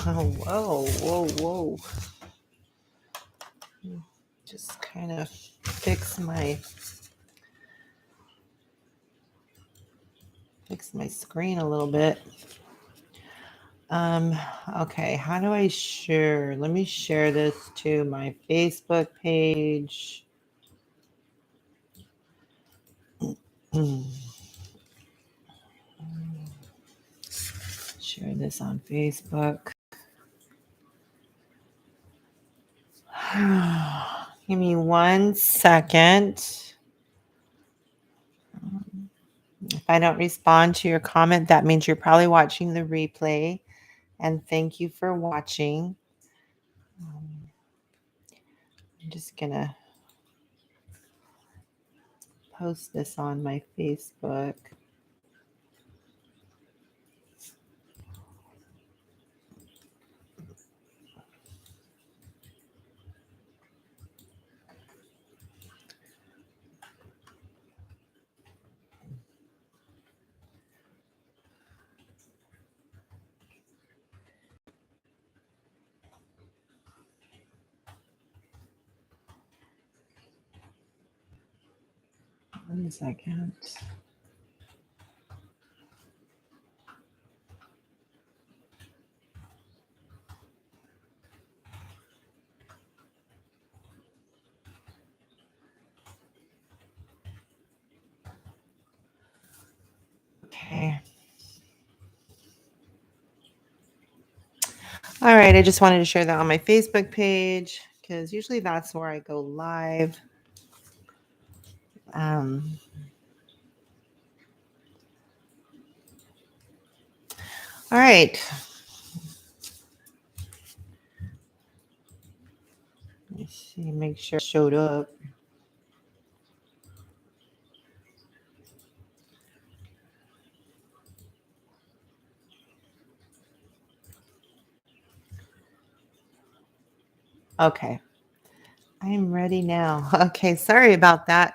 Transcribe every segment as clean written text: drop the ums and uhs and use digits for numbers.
Oh, whoa. Just kind of fix my screen a little bit. Okay, how do I share? Let me share this to my Facebook page. Share this on Facebook. Give me 1 second. If I don't respond to your comment, that means you're probably watching the replay. And thank you for watching. I'm just going to post this on my Facebook. One second. Okay. All right, I just wanted to share that on my Facebook page because usually that's where I go live. All right. Let me see, make sure it showed up. Okay. I'm ready now. Okay, sorry about that.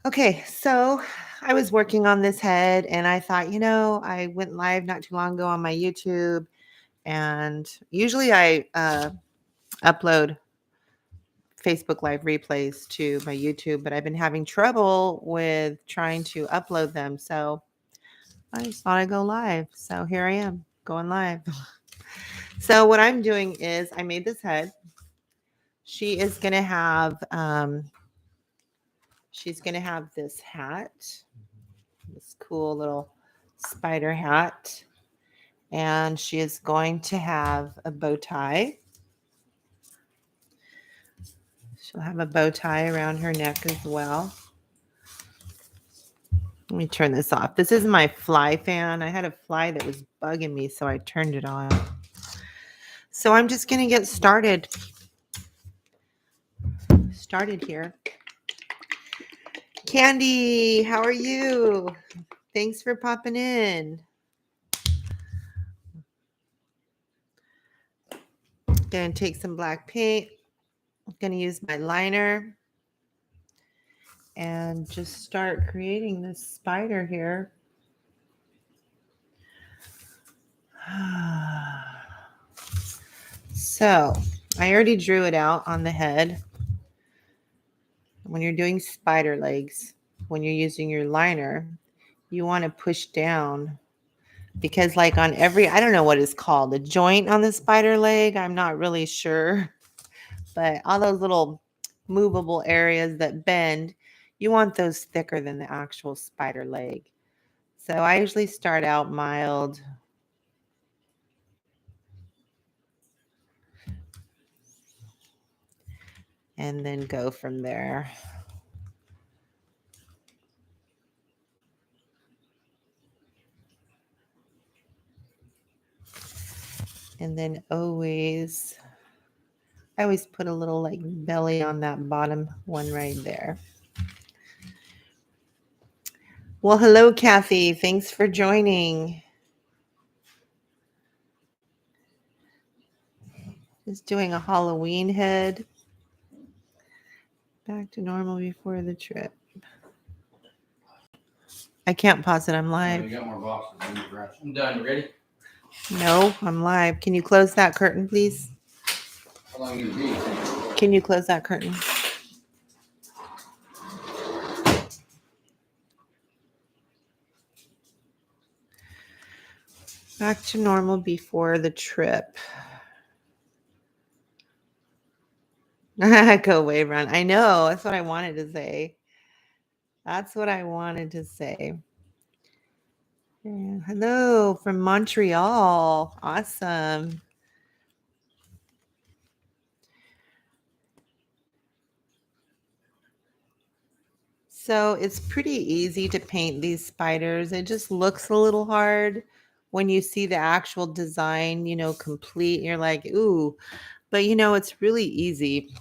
Okay, so I was working on this head and I thought, I went live not too long ago on my YouTube, and usually I upload Facebook Live replays to my YouTube, but I've been having trouble with trying to upload them. So I just thought I'd go live. So here I am going live. So what I'm doing is I made this head. She is going to have, this hat, this cool little spider hat. And she is going to have a bow tie. She'll have a bow tie around her neck as well. Let me turn this off. This is my fly fan. I had a fly that was bugging me, so I turned it on. So I'm just going to get started here. Candy, how are you? Thanks for popping in. Going to take some black paint. I'm going to use my liner and just start creating this spider here. So I already drew it out on the head. When you're doing spider legs, when you're using your liner, you want to push down, because like on every, I don't know what it's called, the joint on the spider leg, I'm not really sure, but all those little movable areas that bend, you want those thicker than the actual spider leg. So I usually start out mild. And then go from there. And then I always put a little like belly on that bottom one right there. Well, hello, Kathy. Thanks for joining. Just doing a Halloween head. Back to normal before the trip. I can't pause it. I'm live. You got more boxes. I'm done. You ready? No, I'm live. Can you close that curtain, please? How long you be? Can you close that curtain? Back to normal before the trip. Go away, run. I know. That's what I wanted to say. That's what I wanted to say. Yeah. Hello from Montreal. Awesome. So it's pretty easy to paint these spiders. It just looks a little hard when you see the actual design, complete. You're like, ooh, but it's really easy.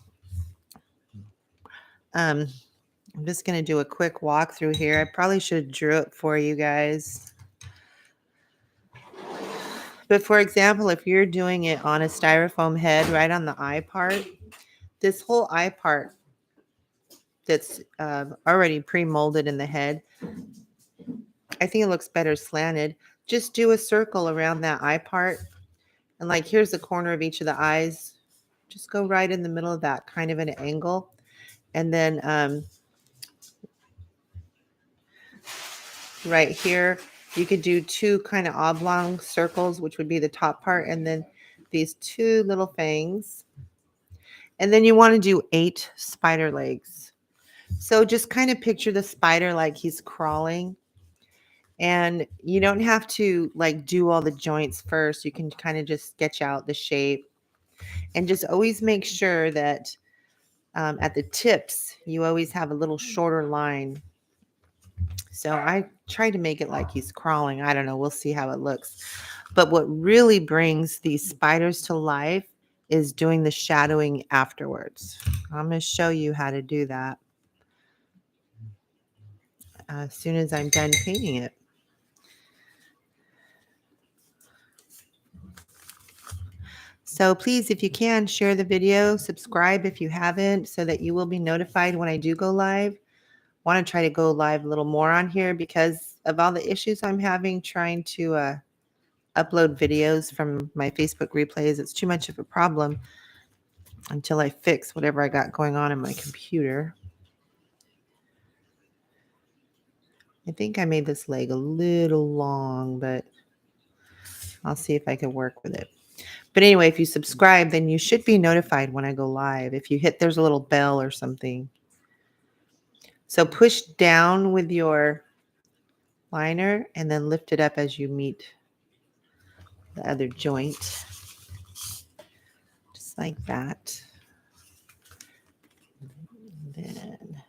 I'm just going to do a quick walkthrough here. I probably should have drew it for you guys. But for example, if you're doing it on a styrofoam head right on the eye part, this whole eye part that's already pre-molded in the head, I think it looks better slanted. Just do a circle around that eye part. And like here's the corner of each of the eyes. Just go right in the middle of that, kind of an angle. And then right here, you could do two kind of oblong circles, which would be the top part. And then these two little fangs. And then you want to do 8 spider legs. So just kind of picture the spider like he's crawling. And you don't have to like do all the joints first. You can kind of just sketch out the shape. And just always make sure that at the tips, you always have a little shorter line. So I try to make it like he's crawling. I don't know. We'll see how it looks. But what really brings these spiders to life is doing the shadowing afterwards. I'm going to show you how to do that as soon as I'm done painting it. So please, if you can, share the video, subscribe if you haven't, so that you will be notified when I do go live. Want to try to go live a little more on here because of all the issues I'm having trying to upload videos from my Facebook replays. It's too much of a problem until I fix whatever I got going on in my computer. I think I made this leg a little long, but I'll see if I can work with it. But anyway, if you subscribe, then you should be notified when I go live. If you hit, there's a little bell or something. So push down with your liner and then lift it up as you meet the other joint. Just like that. And then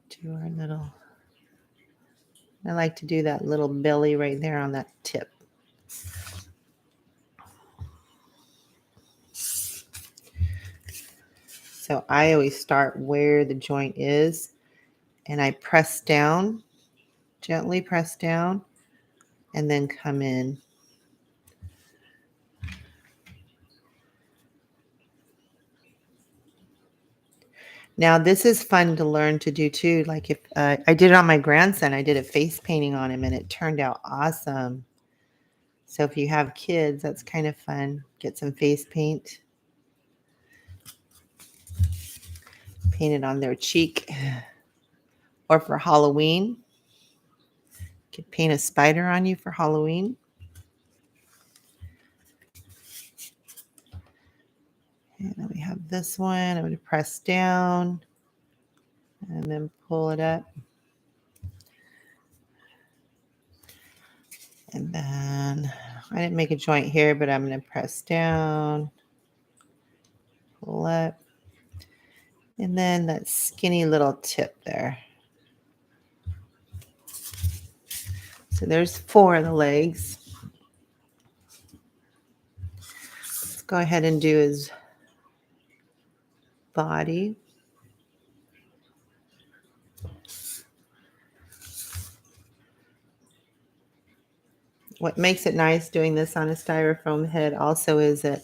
do our little, I like to do that little belly right there on that tip. So I always start where the joint is and I press down, gently press down, and then come in. Now this is fun to learn to do too. Like if I did it on my grandson, I did a face painting on him and it turned out awesome. So if you have kids, that's kind of fun. Get some face paint. Paint it on their cheek. Or for Halloween, you could paint a spider on you for Halloween. And then we have this one. I'm going to press down and then pull it up. And then I didn't make a joint here, but I'm going to press down, pull up, and then that skinny little tip there. So there's 4 of the legs. Let's go ahead and do his body. What makes it nice doing this on a styrofoam head also is that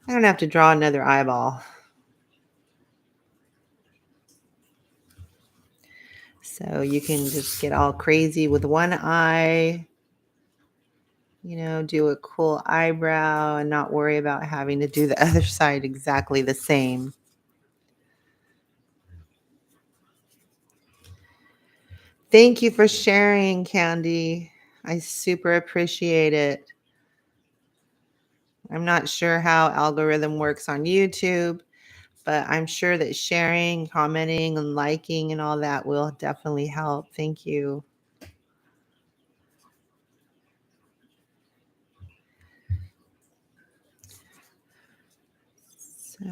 I don't have to draw another eyeball. So you can just get all crazy with one eye, do a cool eyebrow and not worry about having to do the other side exactly the same. Thank you for sharing, Candy. I super appreciate it. I'm not sure how algorithm works on YouTube, but I'm sure that sharing, commenting, and liking and all that will definitely help. Thank you. So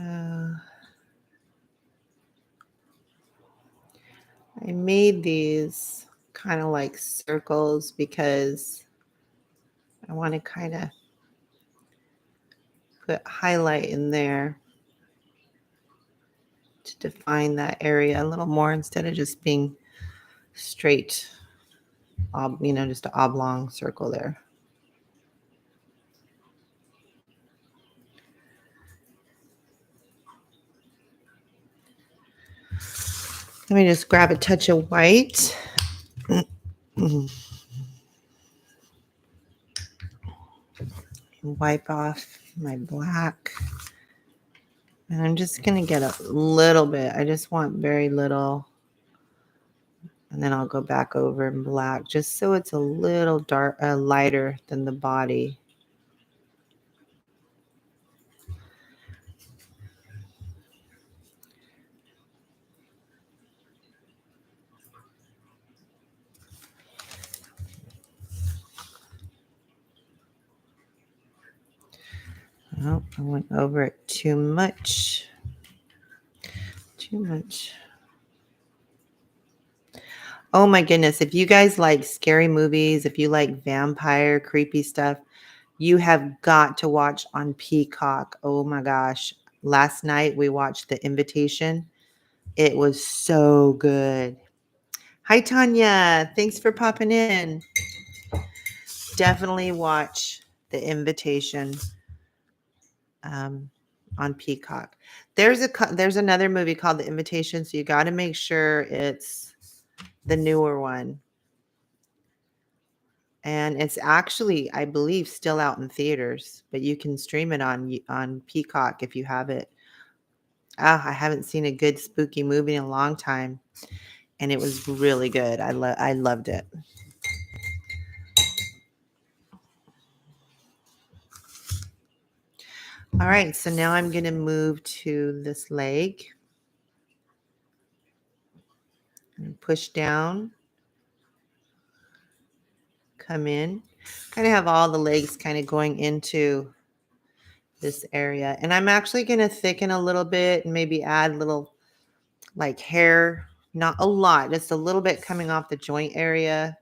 I made these kind of like circles because I want to kind of put highlight in there to define that area a little more instead of just being straight, just an oblong circle there. Let me just grab a touch of white. Wipe off my black. And I'm just going to get a little bit. I just want very little. And then I'll go back over in black just so it's a little dark, lighter than the body. Oh, I went over it too much. Too much. Oh my goodness. If you guys like scary movies, if you like vampire, creepy stuff, you have got to watch on Peacock. Oh my gosh. Last night we watched The Invitation. It was so good. Hi, Tanya. Thanks for popping in. Definitely watch The Invitation on Peacock. There's another movie called The Invitation, so you got to make sure it's the newer one. And it's actually, I believe, still out in theaters, but you can stream it on Peacock if you have it. I haven't seen a good spooky movie in a long time, and it was really good. I loved it. All right, so now I'm going to move to this leg and push down, come in. Kind of have all the legs kind of going into this area. And I'm actually going to thicken a little bit and maybe add little like hair, not a lot, just a little bit coming off the joint area.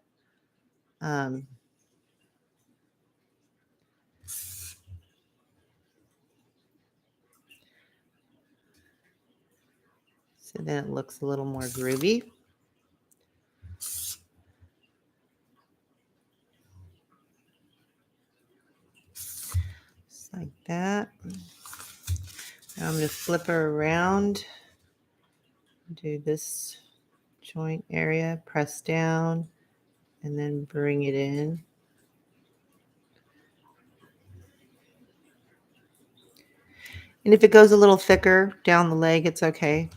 So then it looks a little more groovy. Just like that. Now I'm going to flip her around. Do this joint area, press down, and then bring it in. And if it goes a little thicker down the leg, it's okay.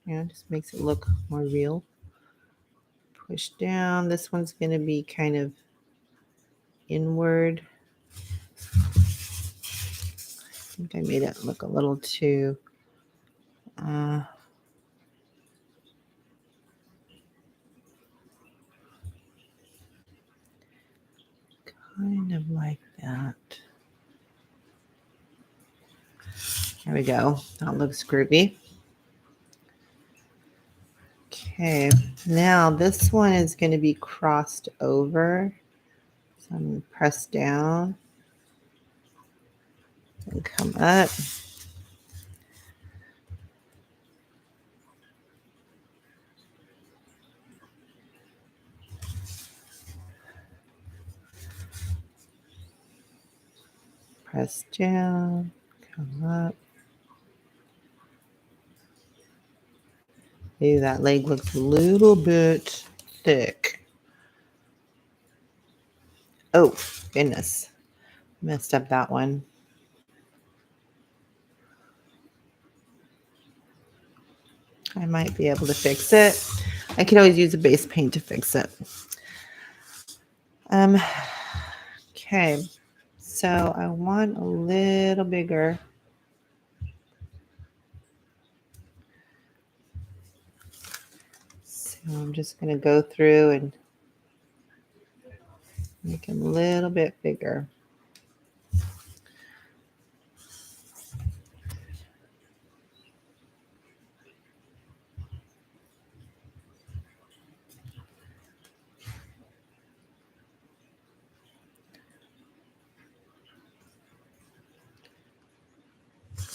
Just makes it look more real. Push down. This one's going to be kind of inward. I think I made it look a little too kind of like that. There we go. That looks groovy. Okay, now this one is going to be crossed over. So I'm going to press down and come up. Press down, come up. Maybe that leg looks a little bit thick. Oh, goodness. Messed up that one. I might be able to fix it. I could always use a base paint to fix it. Okay, so I want a little bigger. So I'm just going to go through and make them a little bit bigger.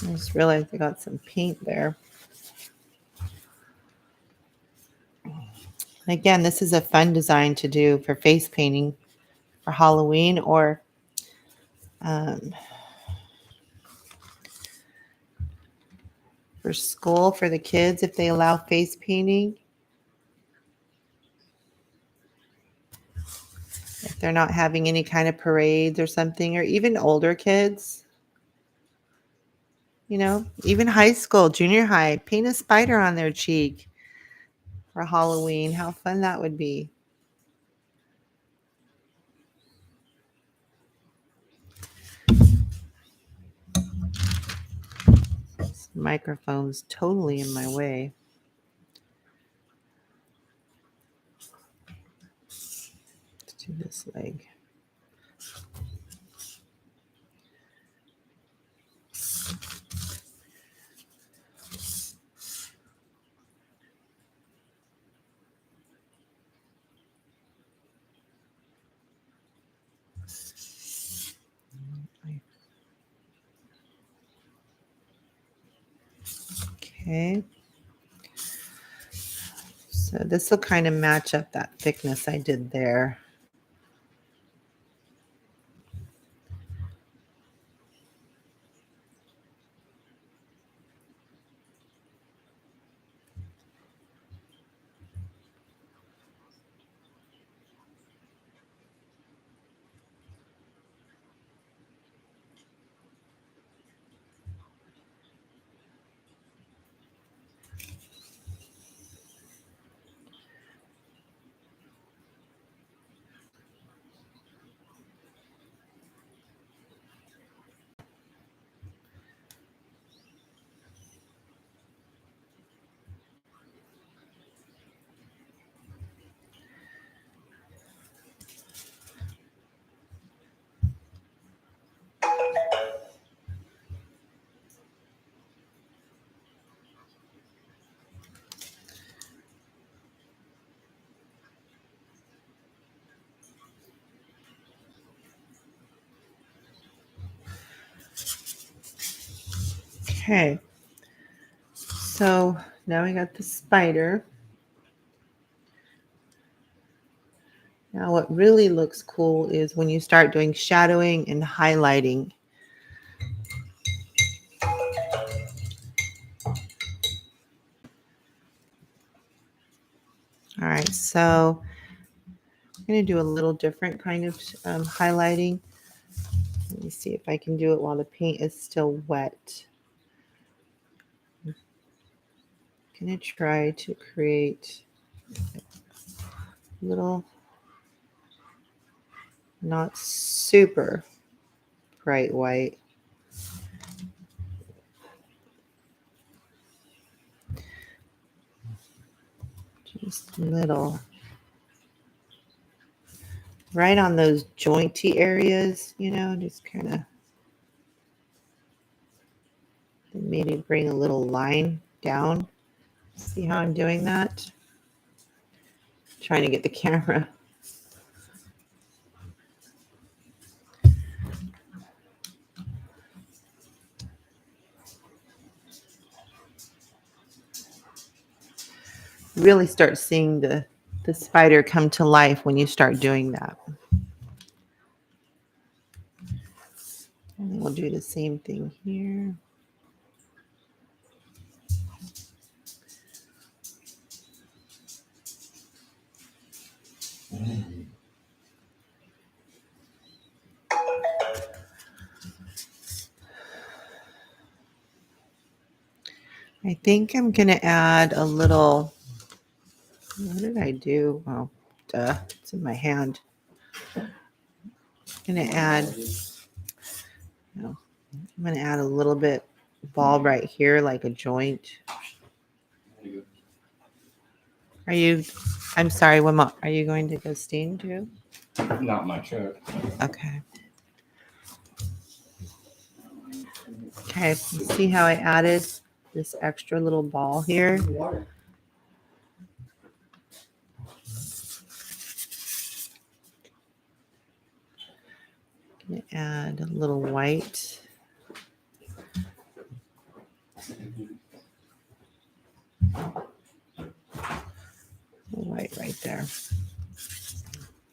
I just realized I got some paint there. Again, this is a fun design to do for face painting for Halloween or for school for the kids if they allow face painting. If they're not having any kind of parades or something, or even older kids. You know, even high school, junior high, paint a spider on their cheek for Halloween. How fun that would be. This microphone's totally in my way. Let's do this leg. Okay. So this will kind of match up that thickness I did there. Okay. So now we got the spider. Now what really looks cool is when you start doing shadowing and highlighting. All right, so I'm going to do a little different kind of highlighting. Let me see if I can do it while the paint is still wet. I'm going to try to create a little, not super bright white. Just a little. Right on those jointy areas, you know, just kind of maybe bring a little line down. See how I'm doing that? Trying to get the camera. Really start seeing the spider come to life when you start doing that. And then we'll do the same thing here. I think I'm going to add a little, what did I do? Oh, duh, it's in my hand. I'm going to add, no, I'm going to add a little bit ball right here, like a joint. Are you, I'm sorry, Wima, are you going to go steam too? Not my truck. Okay. Okay, see how I added this extra little ball here? Gonna add a little white. White right there.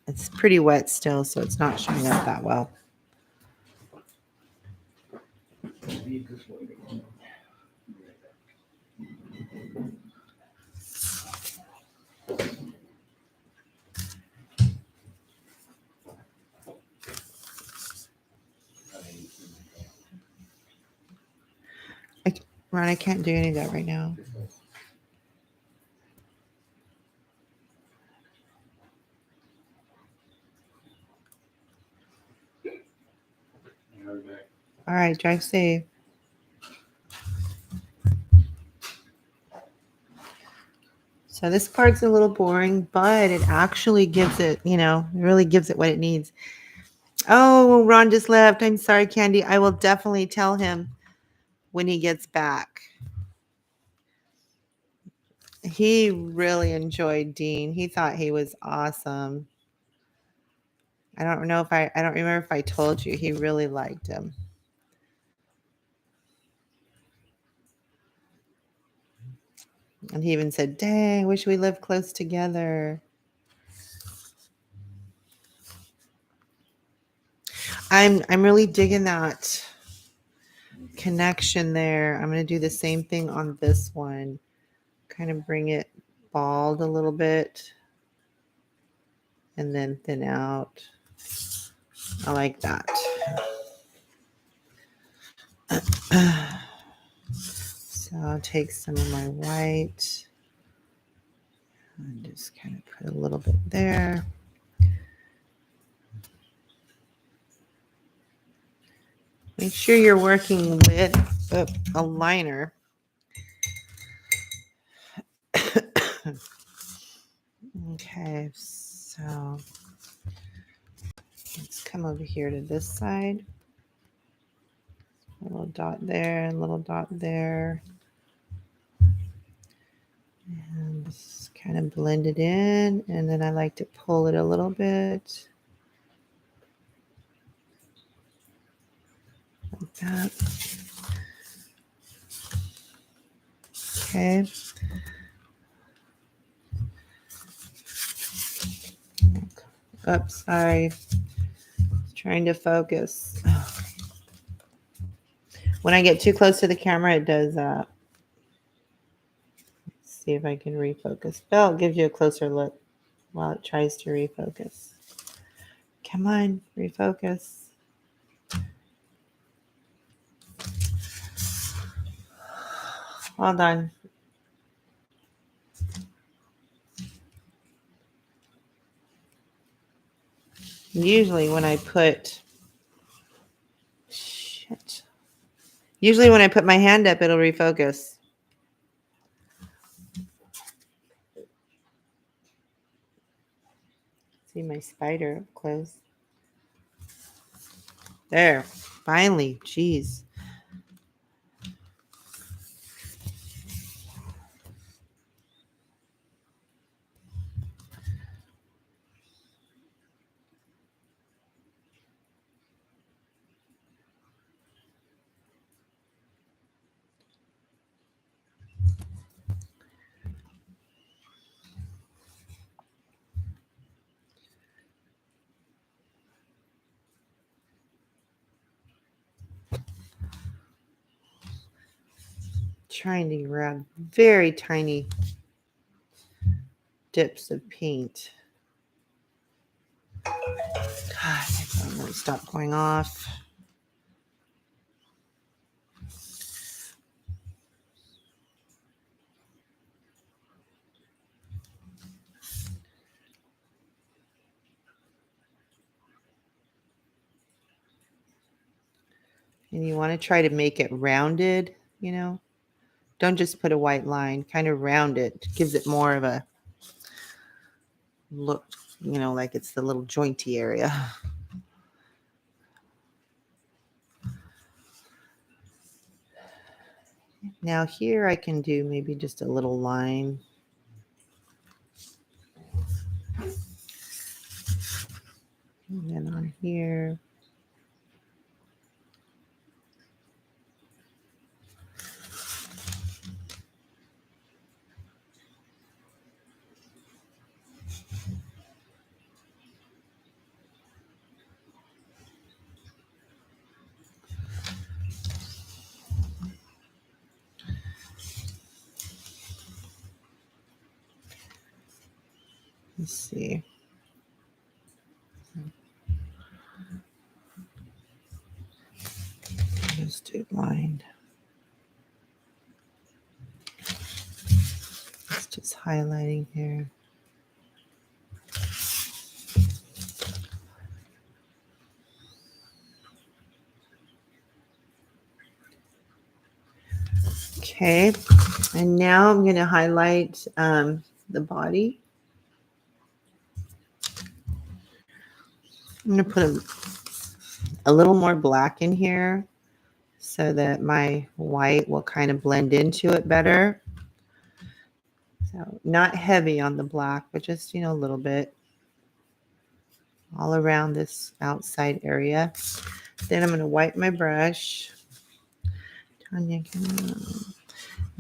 It's pretty wet still, so it's not showing up that well. Ron, I can't do any of that right now. All right, drive safe. So this part's a little boring, but it actually gives it, it really gives it what it needs. Oh, Ron just left. I'm sorry, Candy. I will definitely tell him when he gets back. He really enjoyed Dean. He thought he was awesome. I don't remember if I told you, he really liked him. And he even said, dang, wish we lived close together. I'm really digging that connection there. I'm going to do the same thing on this one. Kind of bring it bald a little bit and then thin out. I like that. So I'll take some of my white and just kind of put a little bit there. Make sure you're working with a liner. Okay, so let's come over here to this side. A little dot there, a little dot there. And just kind of blend it in. And then I like to pull it a little bit. Like that. Okay. Oops, sorry. Trying to focus. When I get too close to the camera, it does that. Let's see if I can refocus. Belle gives you a closer look while it tries to refocus. Come on, refocus. Hold on. Usually when I put my hand up, it'll refocus. See my spider up close. There, finally, jeez. Trying to grab very tiny dips of paint. God, my phone won't stop going off. And you want to try to make it rounded, you know. Don't just put a white line, kind of round it. Gives it more of a look, you know, like it's the little jointy area. Now here I can do maybe just a little line. And then on here. Let's see. Just do line. It's just highlighting here. Okay, and now I'm going to highlight the body. I'm going to put a little more black in here so that my white will kind of blend into it better. So not heavy on the black, but just, you know, a little bit all around this outside area. Then I'm going to wipe my brush. Tanya,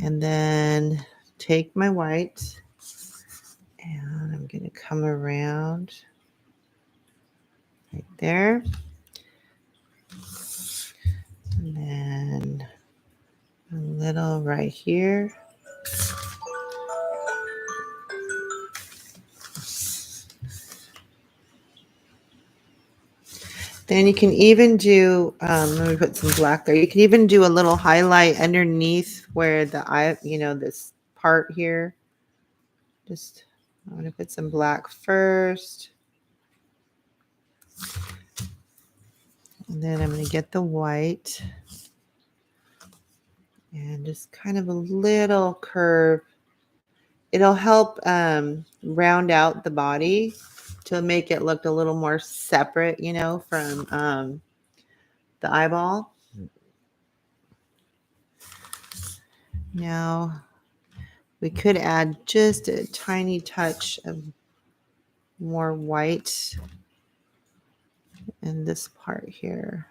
and then take my white and I'm going to come around right there. And then a little right here. Then you can even do, let me put some black there. You can even do a little highlight underneath where the eye, you know, this part here. Just, I'm going to put some black first. And then I'm going to get the white. And just kind of a little curve. It'll help round out the body to make it look a little more separate, you know, from the eyeball. Now, we could add just a tiny touch of more white in this part here.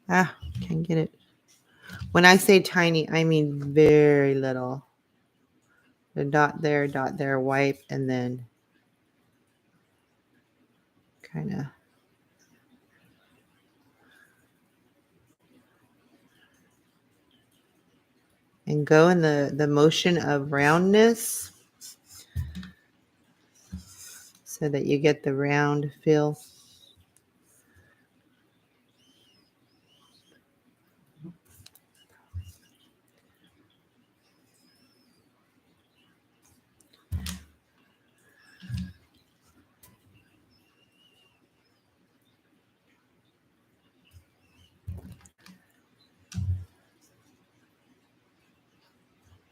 Can't get it. When I say tiny, I mean very little. The dot there, wipe, and then kind of and go in the motion of roundness so that you get the round feel.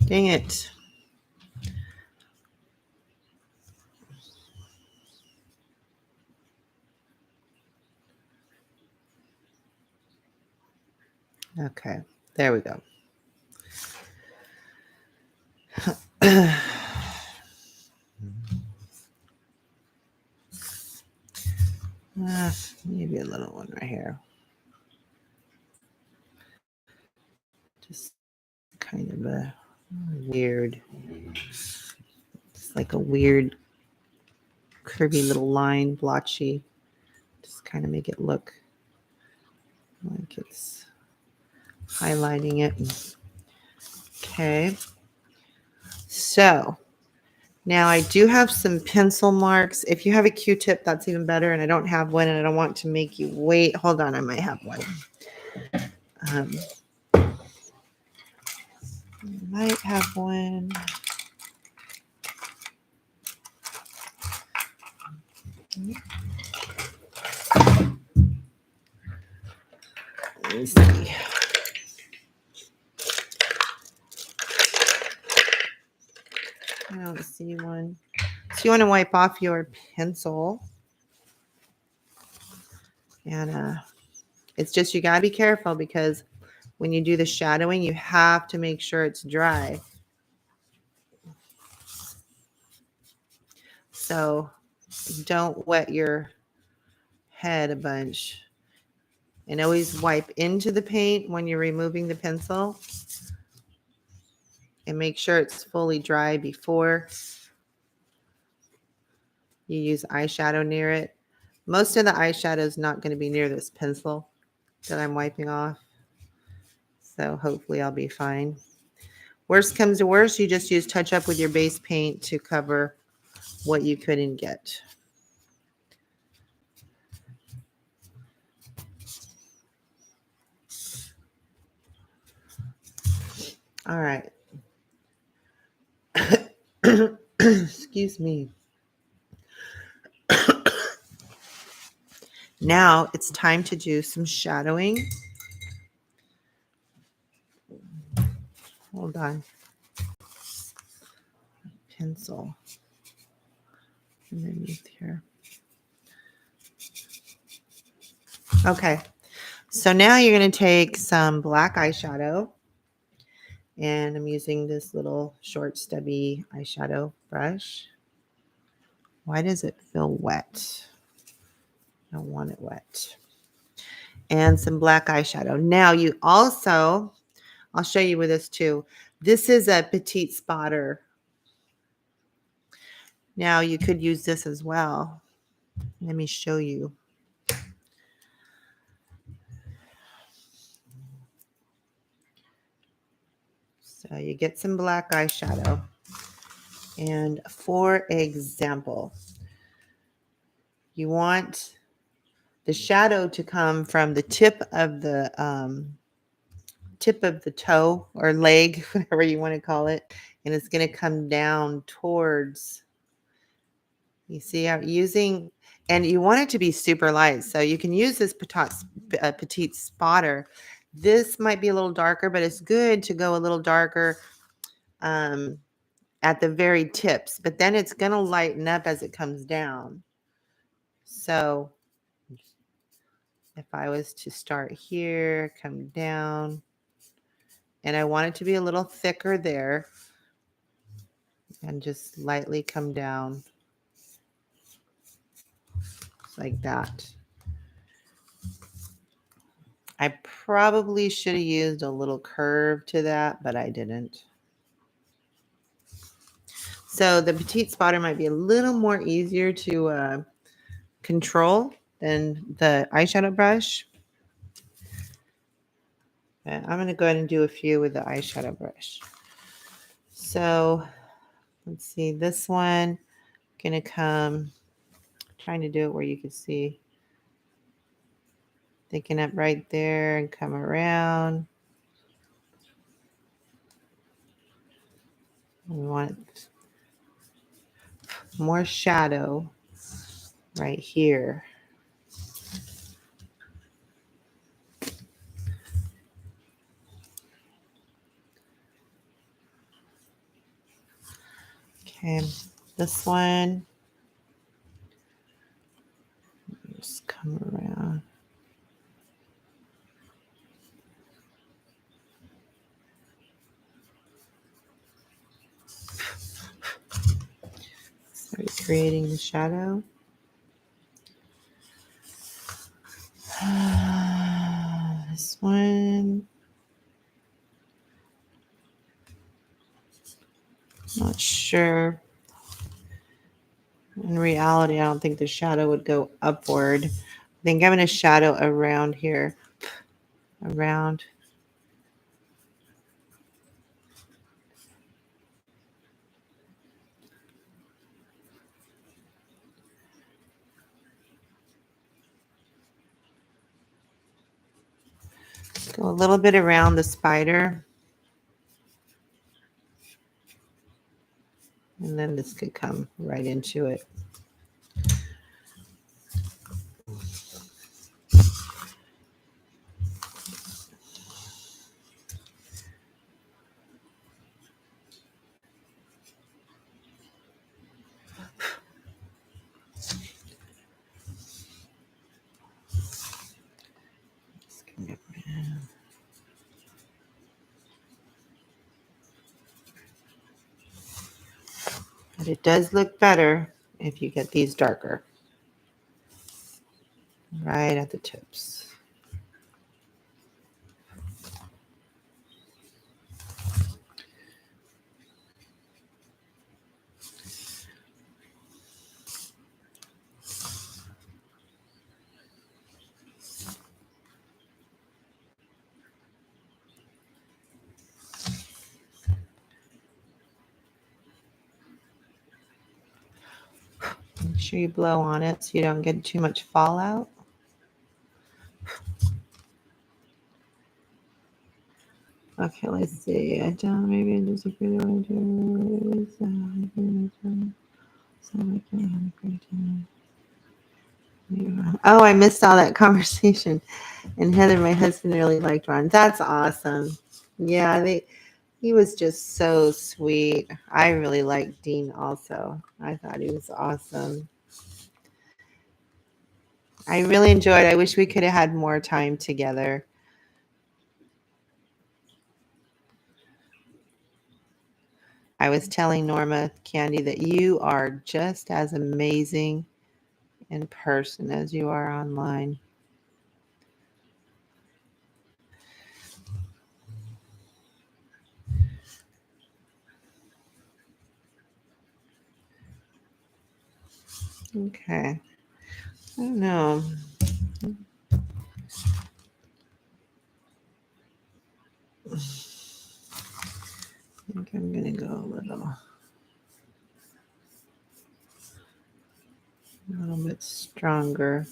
Dang it. Okay, there we go. Maybe a little one right here. Just kind of a weird, it's like a weird curvy little line, blotchy. Just kind of make it look like it's highlighting it. Okay. So Now I do have some pencil marks. If you have a Q-tip, that's even better. And I don't have one, and I don't want to make you wait. Hold on, I might have one. Might have one. Let me see. I don't see one. So you want to wipe off your pencil. And it's just you got to be careful because when you do the shadowing, you have to make sure it's dry. So don't wet your head a bunch. And always wipe into the paint when you're removing the pencil. And make sure it's fully dry before you use eyeshadow near it. Most of the eyeshadow is not going to be near this pencil that I'm wiping off. So hopefully I'll be fine. Worst comes to worst, you just use touch up with your base paint to cover what you couldn't get. All right. Excuse me. Now it's time to do some shadowing. Hold on. Pencil underneath here. Okay. So now you're going to take some black eyeshadow. And I'm using this little short stubby eyeshadow brush. Why does it feel wet? I don't want it wet. And some black eyeshadow. Now you also, I'll show you with this too. This is a petite spotter. Now you could use this as well. Let me show you. So you get some black eyeshadow. And for example, you want the shadow to come from the tip of the toe or leg, whatever you want to call it, and it's going to come down towards. You see how using, and you want it to be super light, so you can use this petite spotter. This might be a little darker, but it's good to go a little darker at the very tips, but then it's going to lighten up as it comes down. So if I was to start here, come down, and I want it to be a little thicker there, and just lightly come down like that. I probably should have used a little curve to that, but I didn't. So the petite spotter might be a little more easier to control than the eyeshadow brush. And I'm going to go ahead and do a few with the eyeshadow brush. So let's see, this one, going to come, trying to do it where you can see, thinking up right there and come around. We want more shadow right here. Okay, this one, just come around. Start creating the shadow. This one, not sure. In reality, I don't think the shadow would go upward. I think I'm going to shadow around here. Around. Go a little bit around the spider. And then this could come right into it. But it does look better if you get these darker. Right at the tips. Make sure you blow on it so you don't get too much fallout. Okay, let's see. I don't maybe I disagree with what Oh, I missed all that conversation. And Heather, my husband, really liked Ron. That's awesome. Yeah, he was just so sweet. I really liked Dean also. I thought he was awesome. I really enjoyed. I wish we could have had more time together. I was telling Norma Candy that you are just as amazing in person as you are online. Okay. I don't know. I think I'm going to go a little bit stronger.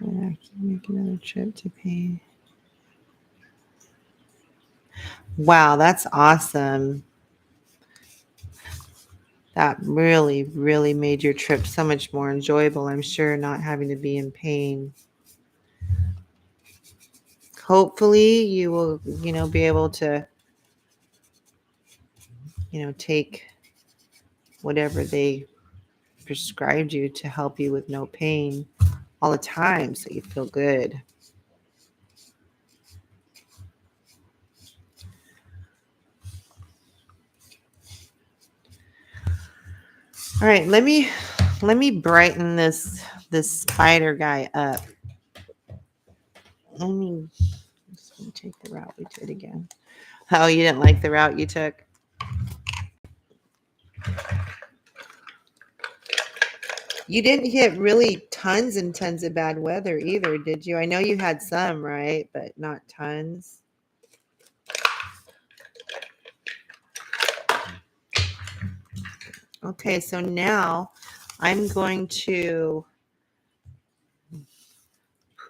I can make another trip to pay. Wow, that's awesome. That really, really made your trip so much more enjoyable, I'm sure, not having to be in pain. Hopefully you will, be able to, take whatever they prescribed you to help you with no pain all the time so you feel good. All right, let me brighten this spider guy up. I'm just gonna take the route we did again. Oh, you didn't like the route you took? You didn't hit really tons and tons of bad weather either, did you? I know you had some, right? But not tons. Okay, so now I'm going to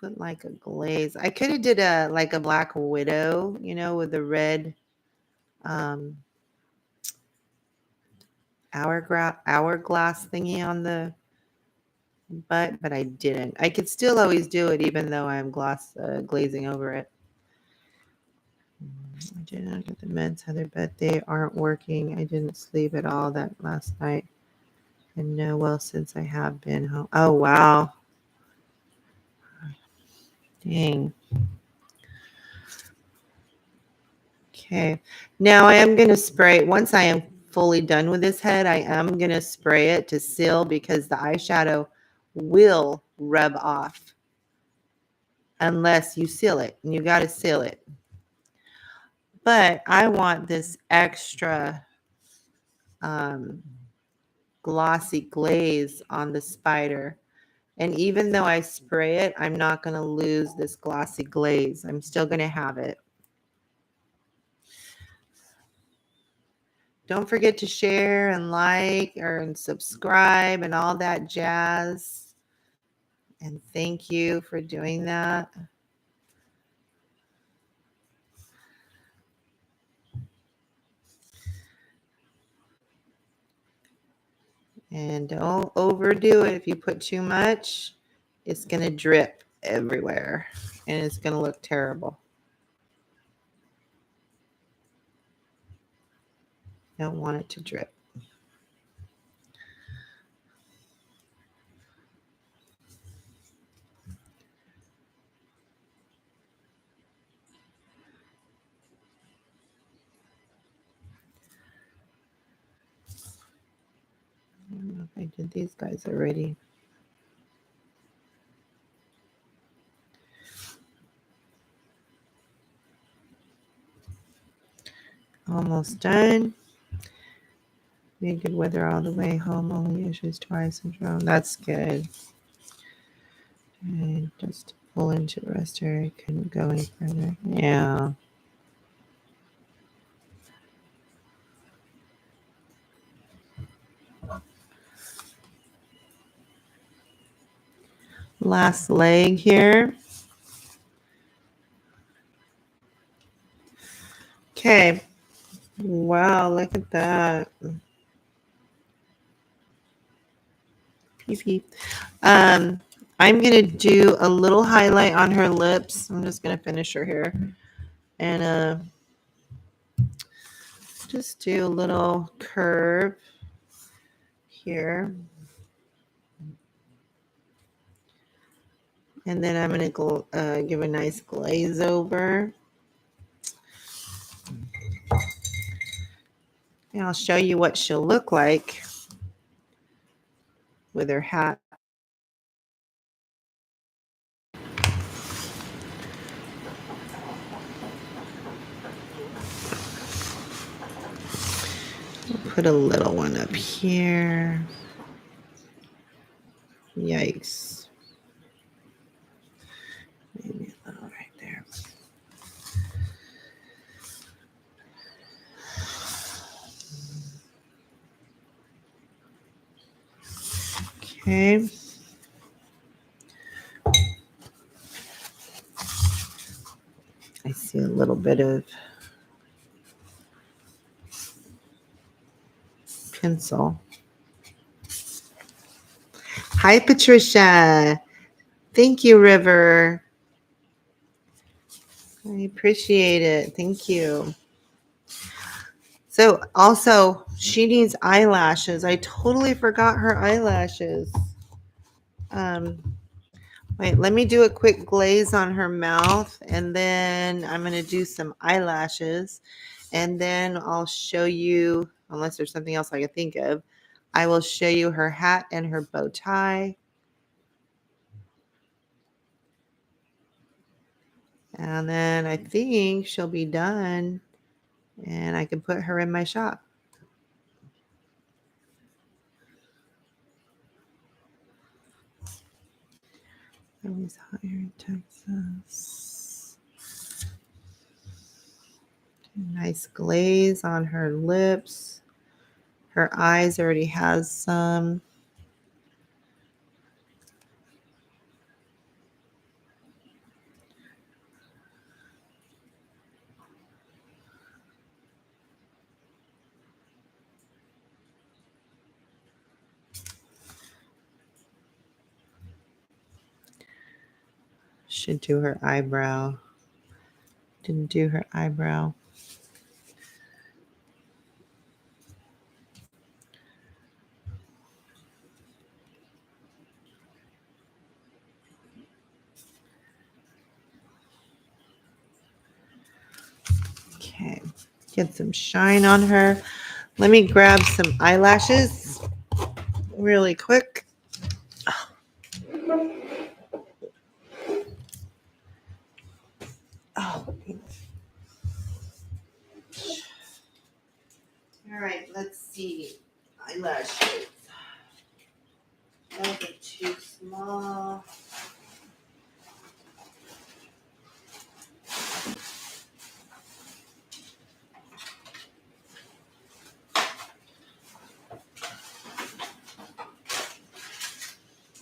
put like a glaze. I could have did a black widow, with the red hourglass thingy on the butt, but I didn't. I could still always do it even though I'm glazing over it. I did not get the meds, Heather, but they aren't working. I didn't sleep at all that last night. And no, well, since I have been home. Oh, wow. Dang. Okay. Now I am going to spray. Once I am fully done with this head, I am going to spray it to seal because the eyeshadow will rub off unless you seal it. And you got to seal it. But I want this extra glossy glaze on the spider. And even though I spray it, I'm not going to lose this glossy glaze. I'm still going to have it. Don't forget to share and like and subscribe and all that jazz. And thank you for doing that. And don't overdo it. If you put too much, it's going to drip everywhere and it's going to look terrible. Don't want it to drip. I don't know if I did these guys already. Almost done. Be good weather all the way home. Only issues twice in drone. That's good. And just pull into the rest area. Couldn't go any further. Yeah. Last leg here. Okay. Wow, look at that. Pee-pee. I'm going to do a little highlight on her lips. I'm just going to finish her here. And just do a little curve here. And then I'm going to give a nice glaze over. And I'll show you what she'll look like with her hat. Put a little one up here. Yikes. Maybe a little right there. Okay. I see a little bit of pencil. Hi, Patricia. Thank you, River. I appreciate it. Thank you. So also, she needs eyelashes. I totally forgot her eyelashes. Wait, let me do a quick glaze on her mouth, and then I'm going to do some eyelashes, and then I'll show you, unless there's something else I can think of, I will show you her hat and her bow tie. And then I think she'll be done, and I can put her in my shop. Always hot here in Texas. Nice glaze on her lips. Her eyes already has some. Should do her eyebrow. Didn't do her eyebrow. Okay, get some shine on her. Let me grab some eyelashes really quick. Oh. All right, let's see. Eyelashes. Those are too small.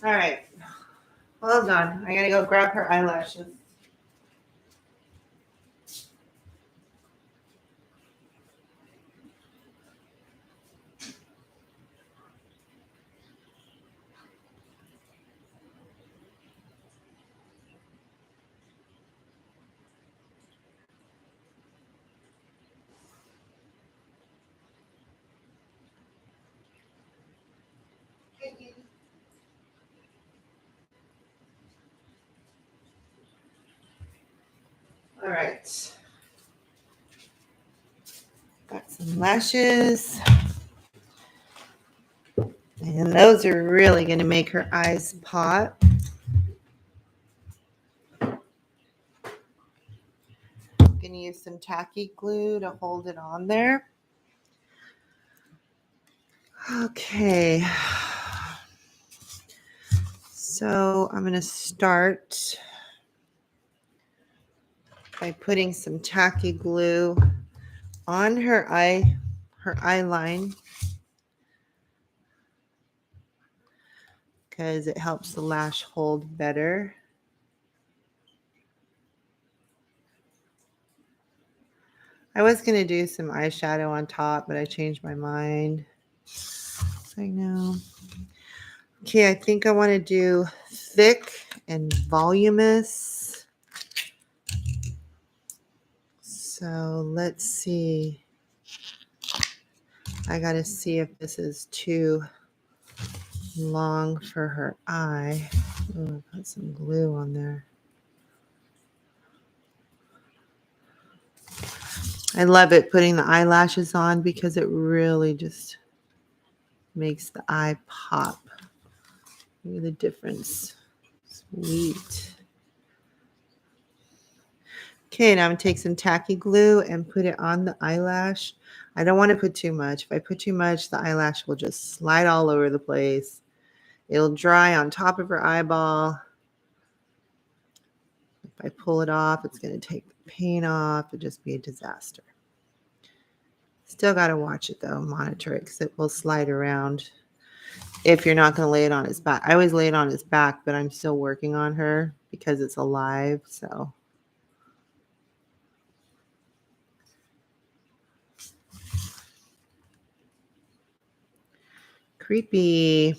All right. Well, hold on. I gotta go grab her eyelashes. All right. Got some lashes. And those are really going to make her eyes pop. I'm going to use some tacky glue to hold it on there. Okay. So I'm going to start by putting some tacky glue on her eye line, because it helps the lash hold better. I was going to do some eyeshadow on top, but I changed my mind. I know. Okay, I think I want to do thick and voluminous. So let's see. I got to see if this is too long for her eye. Oh, put some glue on there. I love it putting the eyelashes on because it really just makes the eye pop. Look at the difference. Sweet. Okay, now I'm going to take some tacky glue and put it on the eyelash. I don't want to put too much. If I put too much, the eyelash will just slide all over the place. It'll dry on top of her eyeball. If I pull it off, it's going to take the paint off. It'll just be a disaster. Still got to watch it though, monitor it, because it will slide around if you're not going to lay it on its back. I always lay it on its back, but I'm still working on her because it's alive, so. Creepy.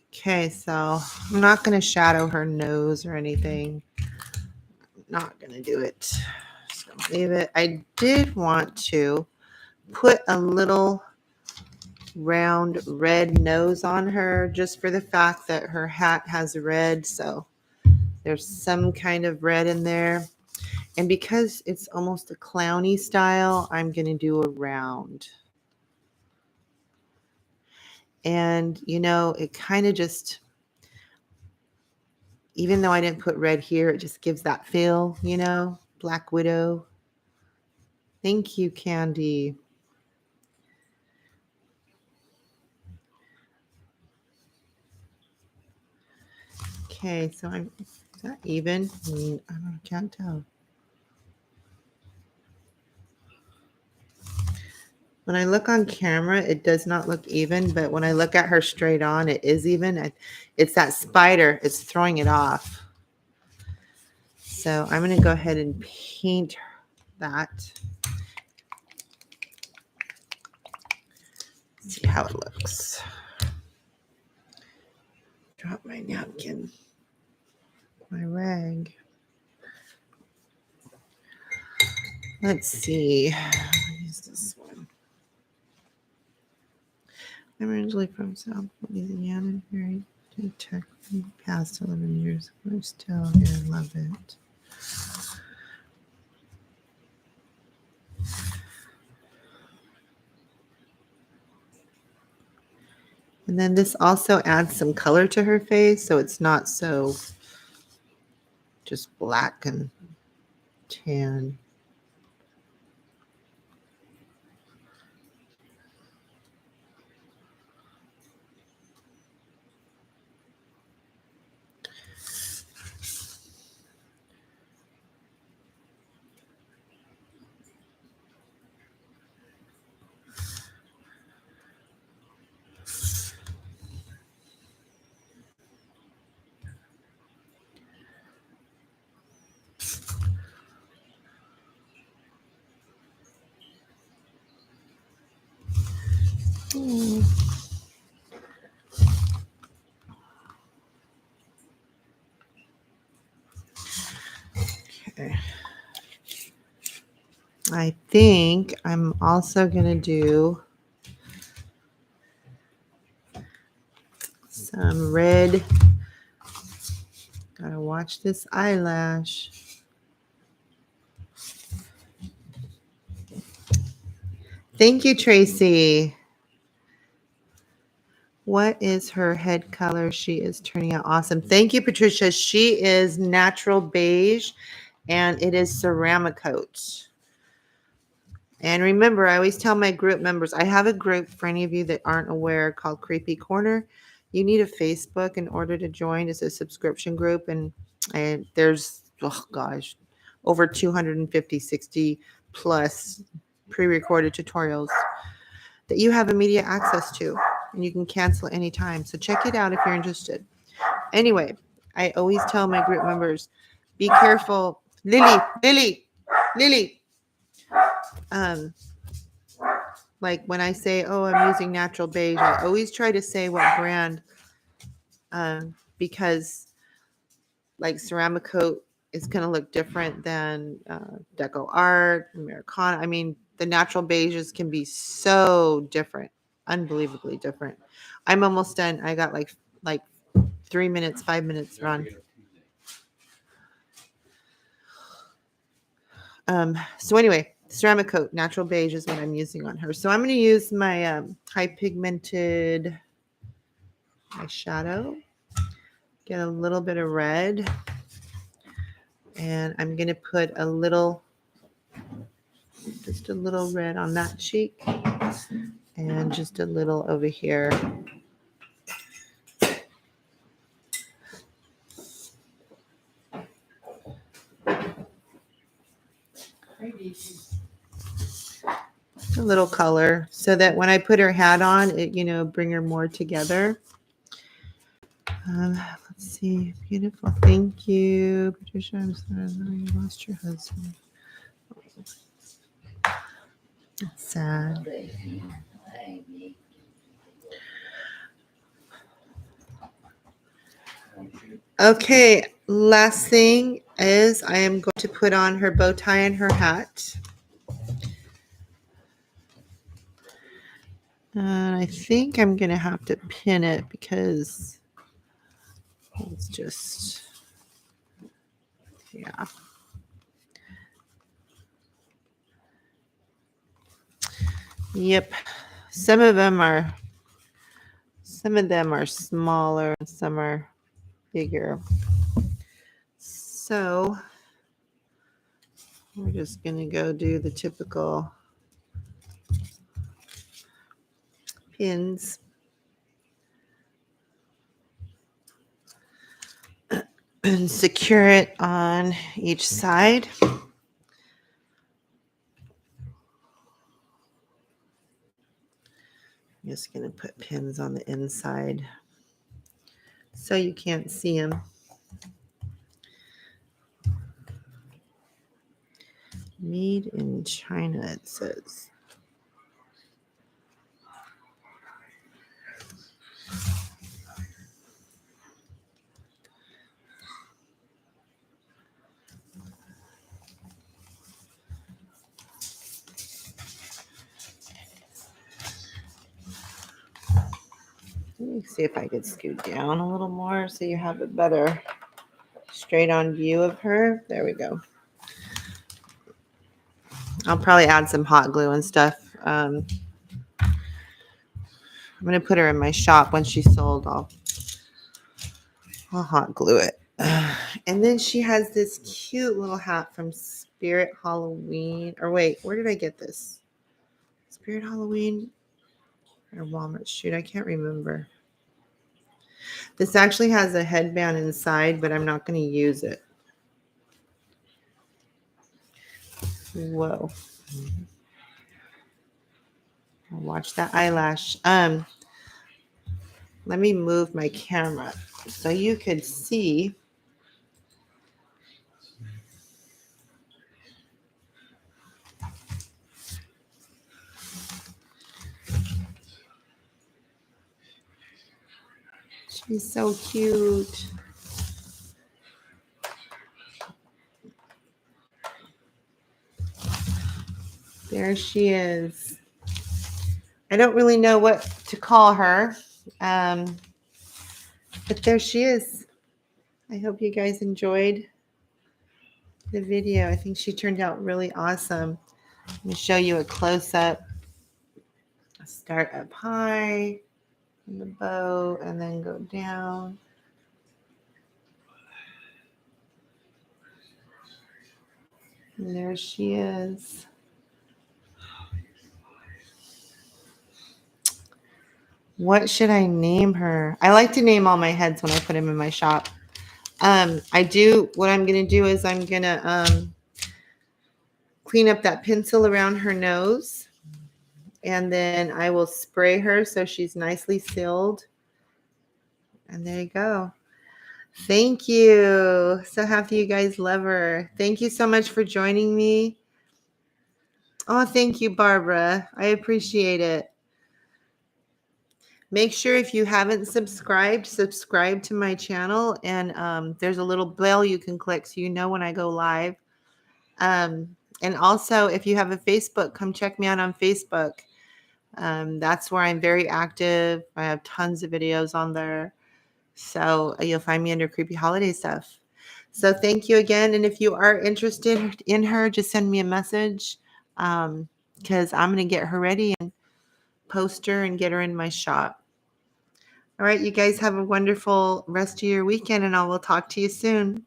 Okay, so I'm not going to shadow her nose or anything. Not going to do it. Just going to leave it. I did want to put a little round red nose on her just for the fact that her hat has red, so there's some kind of red in there. And because it's almost a clowny style, I'm going to do a round. And, you know, it kind of just, even though I didn't put red here, it just gives that feel, you know, Black Widow. Thank you, Candy. Okay, so is that even? I can't tell. When I look on camera, it does not look even, but when I look at her straight on, it is even. It's that spider. It's throwing it off. So I'm going to go ahead and paint that. See how it looks. Drop my napkin. My rag. Let's see. I'll use this one. I'm originally from South Louisiana, very tech past 11 years. I'm still here. Love it. And then this also adds some color to her face, so it's not so just black and tan. Okay. I think I'm also going to do some red. Gotta watch this eyelash. Thank you, Tracy. What is her head color? She is turning out awesome. Thank you, Patricia. She is natural beige and it is ceramic coat. And remember, I always tell my group members, I have a group for any of you that aren't aware called Creepy Corner. You need a Facebook in order to join. It's a subscription group, and there's, oh gosh, over 250, 60 plus pre-recorded tutorials that you have immediate access to, and you can cancel anytime. So check it out if you're interested. Anyway, I always tell my group members, be careful. Lily. Like when I say, oh, I'm using natural beige, I always try to say what brand, because like ceramic coat is going to look different than Deco Art, Americana. I mean, the natural beiges can be so different, unbelievably different. I'm almost done. I got like 3 minutes, 5 minutes run. So anyway, ceramic coat, natural beige is what I'm using on her. So I'm going to use my high pigmented eyeshadow. Get a little bit of red. And I'm going to put just a little red on that cheek. And just a little over here. A little color so that when I put her hat on, it, bring her more together. Let's see. Beautiful. Thank you, Patricia. I'm sorry you lost your husband. That's sad. Okay, last thing is I am going to put on her bow tie and her hat. And I think I'm going to have to pin it because it's just, yeah. Yep. Some of them are smaller and some are bigger. So we're just going to go do the typical pins. And secure it on each side. I'm just going to put pins on the inside so you can't see them. Made in China, it says. Let me see if I could scoot down a little more so you have a better straight on view of her. There we go. I'll probably add some hot glue and stuff. I'm going to put her in my shop when she's sold. I'll hot glue it. And then she has this cute little hat from Spirit Halloween. Or wait, where did I get this? Spirit Halloween or Walmart? Shoot, I can't remember. This actually has a headband inside, but I'm not going to use it. Whoa. Watch that eyelash. Let me move my camera so you could see. She's so cute. There she is. I don't really know what to call her, but there she is. I hope you guys enjoyed the video. I think she turned out really awesome. Let me show you a close-up. Start up high in the bow and then go down. And there she is. What should I name her? I like to name all my heads when I put them in my shop. What I'm going to do is I'm going to clean up that pencil around her nose. And then I will spray her so she's nicely sealed. And there you go. Thank you. So happy you guys love her. Thank you so much for joining me. Oh, thank you, Barbara. I appreciate it. Make sure if you haven't subscribed, subscribe to my channel. And there's a little bell you can click so you know when I go live. And also, if you have a Facebook, come check me out on Facebook. That's where I'm very active. I have tons of videos on there. So you'll find me under Creepy Holiday Stuff. So thank you again. And if you are interested in her, just send me a message because I'm going to get her ready and post her and get her in my shop. All right, you guys have a wonderful rest of your weekend, and I will talk to you soon.